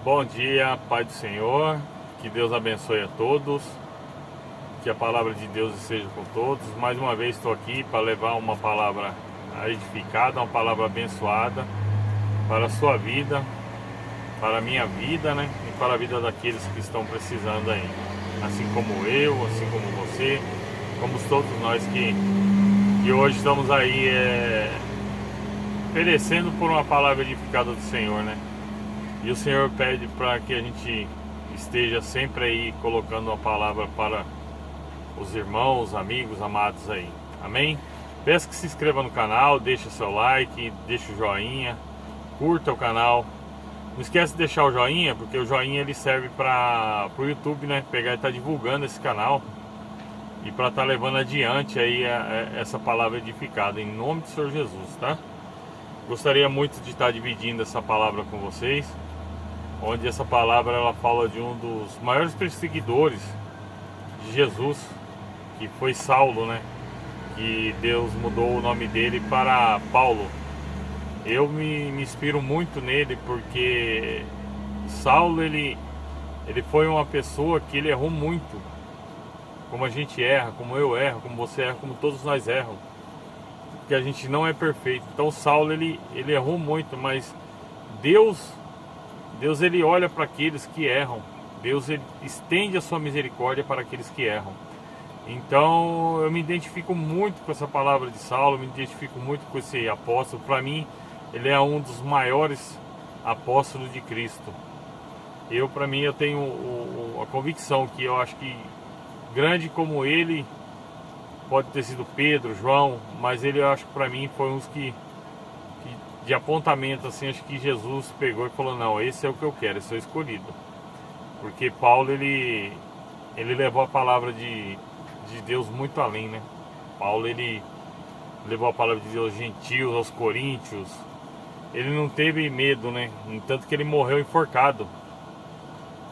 Bom dia, Pai do Senhor, que Deus abençoe a todos, que a palavra de Deus esteja com todos. Mais uma vez estou aqui para levar uma palavra edificada, uma palavra abençoada para a sua vida, para a minha vida, né? E para a vida daqueles que estão precisando aí. Assim como eu, assim como você, como todos nós que hoje estamos aí perecendo por uma palavra edificada do Senhor, né? E o Senhor pede para que a gente esteja sempre aí colocando uma palavra para os irmãos, amigos, amados aí. Amém? Peço que se inscreva no canal, deixe seu like, deixe o joinha, curta o canal. Não esquece de deixar o joinha, porque o joinha ele serve para o YouTube, né? Pegar e estar divulgando esse canal e para estar levando adiante aí essa palavra edificada em nome do Senhor Jesus, tá? Gostaria muito de estar dividindo essa palavra com vocês, onde essa palavra ela fala de um dos maiores perseguidores de Jesus, que foi Saulo, né? Que Deus mudou o nome dele para Paulo. Eu me inspiro muito nele porque Saulo ele foi uma pessoa que ele errou muito, como a gente erra, como eu erro, como você erra, como todos nós erramos, porque a gente não é perfeito. Então Saulo ele errou muito, mas Deus ele olha para aqueles que erram. Deus ele estende a sua misericórdia para aqueles que erram. Então eu me identifico muito com essa palavra de Saulo, me identifico muito com esse apóstolo. Para mim, ele é um dos maiores apóstolos de Cristo. Para mim, eu tenho a convicção que eu acho que grande como ele pode ter sido Pedro, João, mas ele, eu acho que para mim foi uns que de apontamento assim, acho que Jesus pegou e falou: não, esse é o que eu quero, esse é o escolhido. Porque Paulo ele levou a palavra de Deus muito além, né? Paulo ele levou a palavra de Deus aos gentios, aos coríntios. Ele não teve medo, né? Tanto que ele morreu enforcado.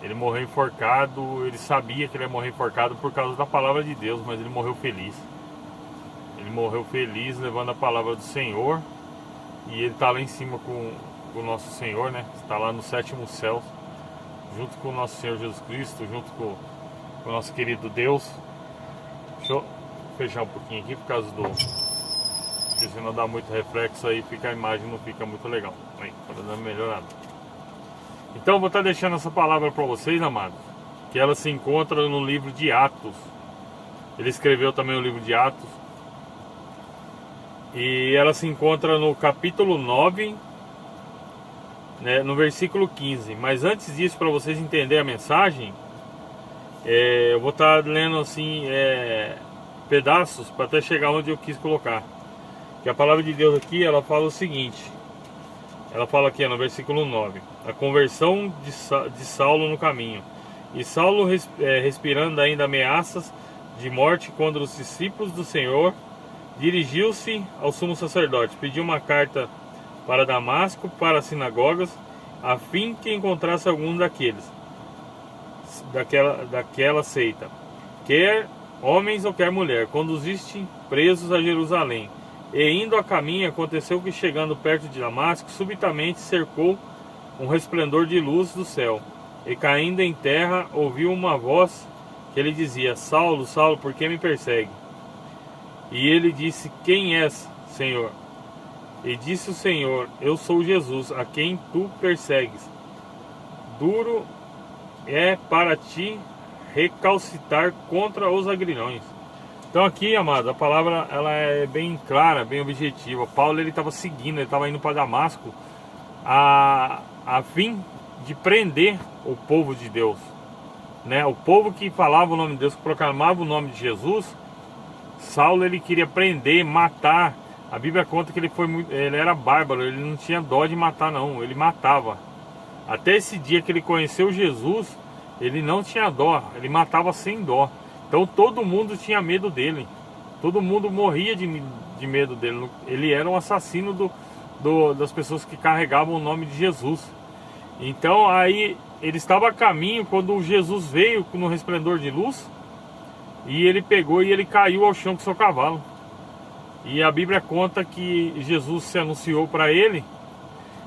Ele morreu enforcado, ele sabia que ele ia morrer enforcado por causa da palavra de Deus, mas ele morreu feliz. Ele morreu feliz levando a palavra do Senhor. E ele está lá em cima com o nosso Senhor, né? Está lá no sétimo céu, junto com o nosso Senhor Jesus Cristo, junto com o nosso querido Deus. Deixa eu fechar um pouquinho aqui por causa do... porque senão dá muito reflexo aí, fica a imagem não fica muito legal. Aí, tá dando melhorada. Então eu vou estar deixando essa palavra para vocês, amados, que ela se encontra no livro de Atos. Ele escreveu também o livro de Atos. E ela se encontra no capítulo 9, né, no versículo 15. Mas antes disso, para vocês entenderem a mensagem, eu vou estar lendo assim pedaços para até chegar onde eu quis colocar. Que a palavra de Deus aqui, ela fala o seguinte. Ela fala aqui no versículo 9: a conversão de Saulo no caminho. E Saulo respirando ainda ameaças de morte contra os discípulos do Senhor, dirigiu-se ao sumo sacerdote, pediu uma carta para Damasco, para as sinagogas, a fim que encontrasse algum daquela seita, quer homens ou quer mulher, conduziste presos a Jerusalém. E indo a caminho, aconteceu que, chegando perto de Damasco, subitamente cercou um resplendor de luz do céu, e caindo em terra, ouviu uma voz que lhe dizia: Saulo, Saulo, por que me persegue? E ele disse: quem és, Senhor? E disse o Senhor: eu sou Jesus, a quem tu persegues. Duro é para ti recalcitar contra os agrilhões. Então aqui, amado, a palavra ela é bem clara, bem objetiva. Paulo ele estava seguindo, ele estava indo para Damasco a fim de prender o povo de Deus, né? O povo que falava o nome de Deus, que proclamava o nome de Jesus. Saulo ele queria prender, matar. A Bíblia conta que ele era bárbaro, ele não tinha dó de matar não, ele matava. Até esse dia que ele conheceu Jesus, ele não tinha dó, ele matava sem dó. Então todo mundo tinha medo dele, todo mundo morria de medo dele. Ele era um assassino das pessoas que carregavam o nome de Jesus. Então aí ele estava a caminho quando Jesus veio no resplendor de luz. E ele pegou e ele caiu ao chão com seu cavalo. E a Bíblia conta que Jesus se anunciou para ele.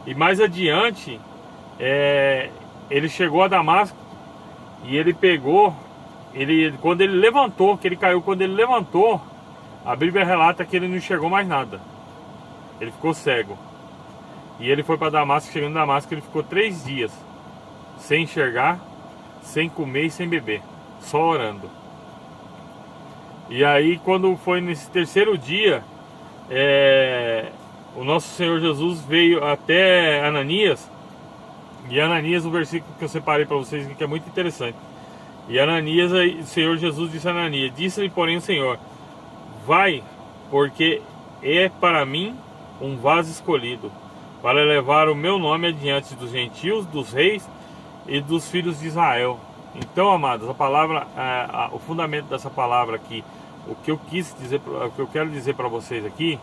E mais adiante, ele chegou a Damasco e ele pegou, quando ele levantou, que ele caiu, quando ele levantou, a Bíblia relata que ele não enxergou mais nada. Ele ficou cego. E ele foi para Damasco. Chegando em Damasco, ele ficou 3 dias sem enxergar, sem comer e sem beber, só orando. E aí, quando foi nesse terceiro dia, o nosso Senhor Jesus veio até Ananias. E Ananias, o versículo que eu separei para vocês aqui, que é muito interessante. E Ananias, o Senhor Jesus disse a Ananias: disse-lhe, porém, o Senhor: vai, porque é para mim um vaso escolhido, para levar o meu nome adiante dos gentios, dos reis e dos filhos de Israel. Então, amados, a palavra, o fundamento dessa palavra aqui, o que eu quero dizer para vocês aqui,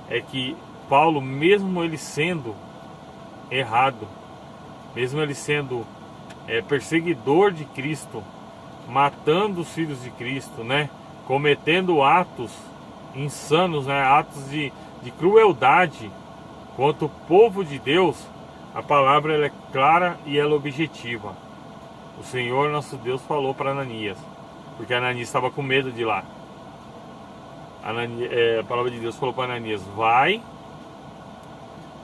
é que Paulo, mesmo ele sendo errado, mesmo ele sendo perseguidor de Cristo, matando os filhos de Cristo, né, cometendo atos insanos, né, atos de crueldade contra o povo de Deus, a palavra ela é clara e ela é objetiva. O Senhor nosso Deus falou para Ananias, porque Ananias estava com medo de ir lá. A palavra de Deus falou para Ananias: vai,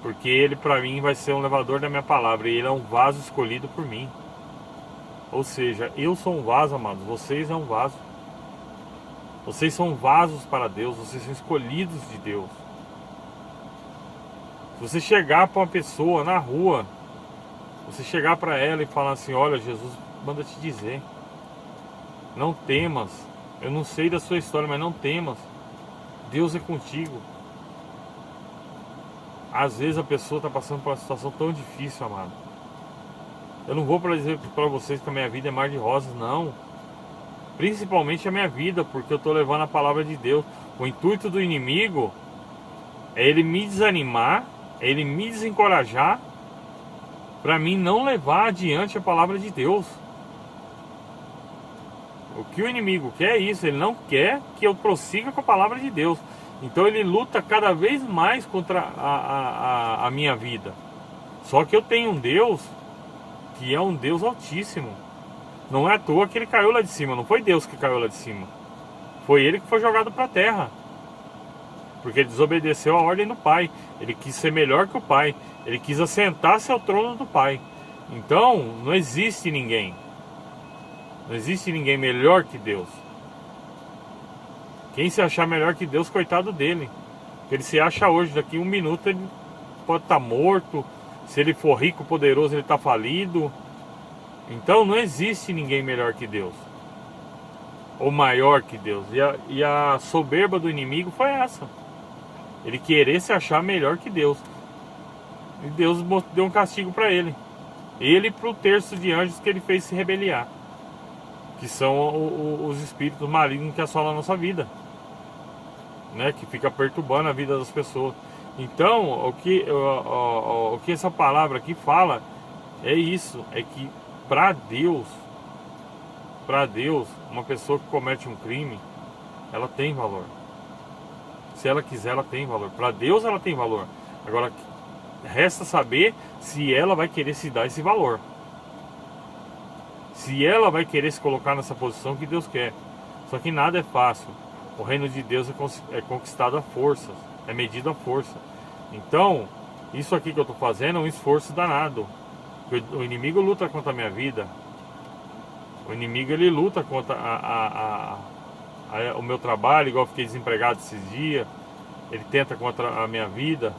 porque ele para mim vai ser um levador da minha palavra, e ele é um vaso escolhido por mim. Ou seja, eu sou um vaso, amados, vocês é um vaso. Vocês são vasos para Deus, vocês são escolhidos de Deus. Se você chegar para uma pessoa na rua, você chegar para ela e falar assim: olha, Jesus manda te dizer, não temas, eu não sei da sua história, mas não temas, Deus é contigo. Às vezes a pessoa está passando por uma situação tão difícil, amado. Eu não vou para dizer para vocês que a minha vida é mar de rosas, não. Principalmente a minha vida, porque eu estou levando a palavra de Deus. O intuito do inimigo é ele me desanimar, é ele me desencorajar, para mim não levar adiante a palavra de Deus. O que o inimigo quer é isso, ele não quer que eu prossiga com a palavra de Deus. Então ele luta cada vez mais contra a minha vida. Só que eu tenho um Deus que é um Deus altíssimo. Não é à toa que ele caiu lá de cima. Não foi Deus que caiu lá de cima, foi ele que foi jogado para a terra, porque ele desobedeceu a ordem do Pai. Ele quis ser melhor que o Pai, ele quis assentar-se ao trono do Pai. Então não existe ninguém, não existe ninguém melhor que Deus. Quem se achar melhor que Deus, coitado dele. Ele se acha hoje, daqui a 1 minuto ele pode estar morto. Se ele for rico, poderoso, ele está falido. Então não existe ninguém melhor que Deus, ou maior que Deus. E a soberba do inimigo foi essa: ele querer se achar melhor que Deus. E Deus deu um castigo para ele e para o terço de anjos que ele fez se rebeliar, que são os espíritos malignos que assolam a nossa vida, né, que fica perturbando a vida das pessoas. Então o que essa palavra aqui fala é isso, é que para Deus, uma pessoa que comete um crime, ela tem valor. Se ela quiser, ela tem valor. Para Deus ela tem valor. Agora resta saber se ela vai querer se dar esse valor, se ela vai querer se colocar nessa posição que Deus quer. Só que nada é fácil. O reino de Deus é conquistado à força, é medido à força. Então isso aqui que eu estou fazendo é um esforço danado. O inimigo luta contra a minha vida. O inimigo ele luta contra o meu trabalho, igual eu fiquei desempregado esses dias. Ele tenta contra a minha vida.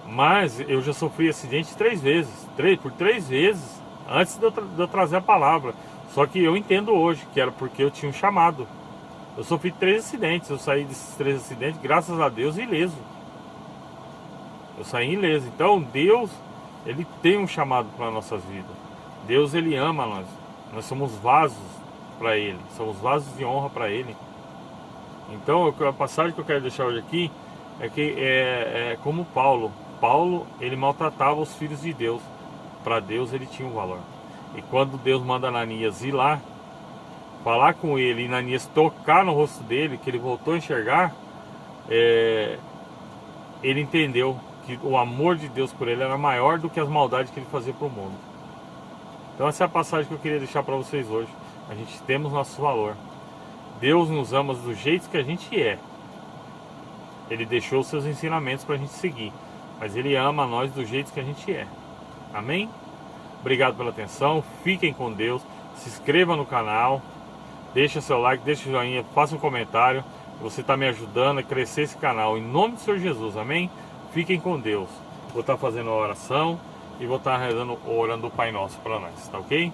Mas eu já sofri acidente 3 vezes. Por 3 vezes antes de eu trazer a palavra. Só que eu entendo hoje que era porque eu tinha um chamado. Eu sofri 3 acidentes. Eu saí desses 3 acidentes, graças a Deus, ileso. Eu saí ileso. Então Deus, ele tem um chamado para nossas vidas. Deus, ele ama nós. Nós somos vasos para ele. Somos vasos de honra para ele. Então a passagem que eu quero deixar hoje aqui é que é como Paulo. Paulo, ele maltratava os filhos de Deus. Para Deus ele tinha um valor. E quando Deus manda Ananias ir lá, falar com ele, e Ananias tocar no rosto dele, que ele voltou a enxergar, ele entendeu que o amor de Deus por ele era maior do que as maldades que ele fazia para o mundo. Então essa é a passagem que eu queria deixar para vocês hoje. A gente temos nosso valor. Deus nos ama do jeito que a gente é. Ele deixou os seus ensinamentos para a gente seguir, mas Ele ama nós do jeito que a gente é. Amém? Obrigado pela atenção, fiquem com Deus, se inscreva no canal, deixa seu like, deixa o joinha, faça um comentário. Você está me ajudando a crescer esse canal, em nome do Senhor Jesus, amém? Fiquem com Deus. Vou estar fazendo a oração e vou estar orando o Pai Nosso para nós, tá ok?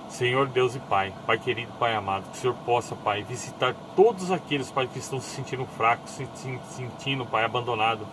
Senhor Deus e Pai, Pai querido, Pai amado, que o Senhor possa, Pai, visitar todos aqueles, Pai, que estão se sentindo fracos, se sentindo, Pai, abandonado.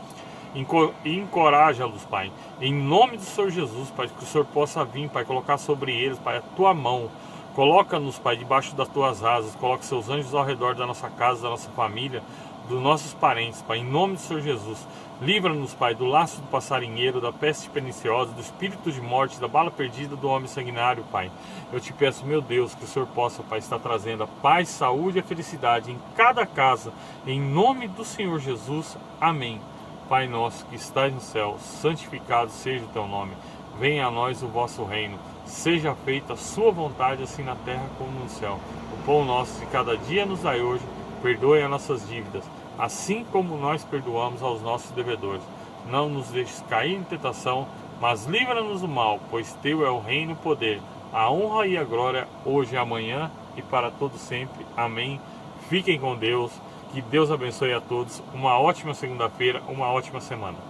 Encoraja-los, Pai, em nome do Senhor Jesus, Pai, que o Senhor possa vir, Pai, colocar sobre eles, Pai, a Tua mão. Coloca-nos, Pai, debaixo das Tuas asas, coloca seus anjos ao redor da nossa casa, da nossa família, dos nossos parentes, Pai, em nome do Senhor Jesus. Livra-nos, Pai, do laço do passarinheiro, da peste perniciosa, do espírito de morte, da bala perdida do homem sanguinário, Pai. Eu te peço, meu Deus, que o Senhor possa, Pai, estar trazendo a paz, saúde e a felicidade em cada casa, em nome do Senhor Jesus. Amém. Pai nosso que estás no céu, santificado seja o teu nome. Venha a nós o vosso reino. Seja feita a sua vontade, assim na terra como no céu. O pão nosso de cada dia nos dai hoje. Perdoe as nossas dívidas, assim como nós perdoamos aos nossos devedores. Não nos deixes cair em tentação, mas livra-nos do mal, pois teu é o reino e o poder, a honra e a glória, hoje e amanhã e para todo sempre. Amém. Fiquem com Deus, que Deus abençoe a todos. Uma ótima segunda-feira, uma ótima semana.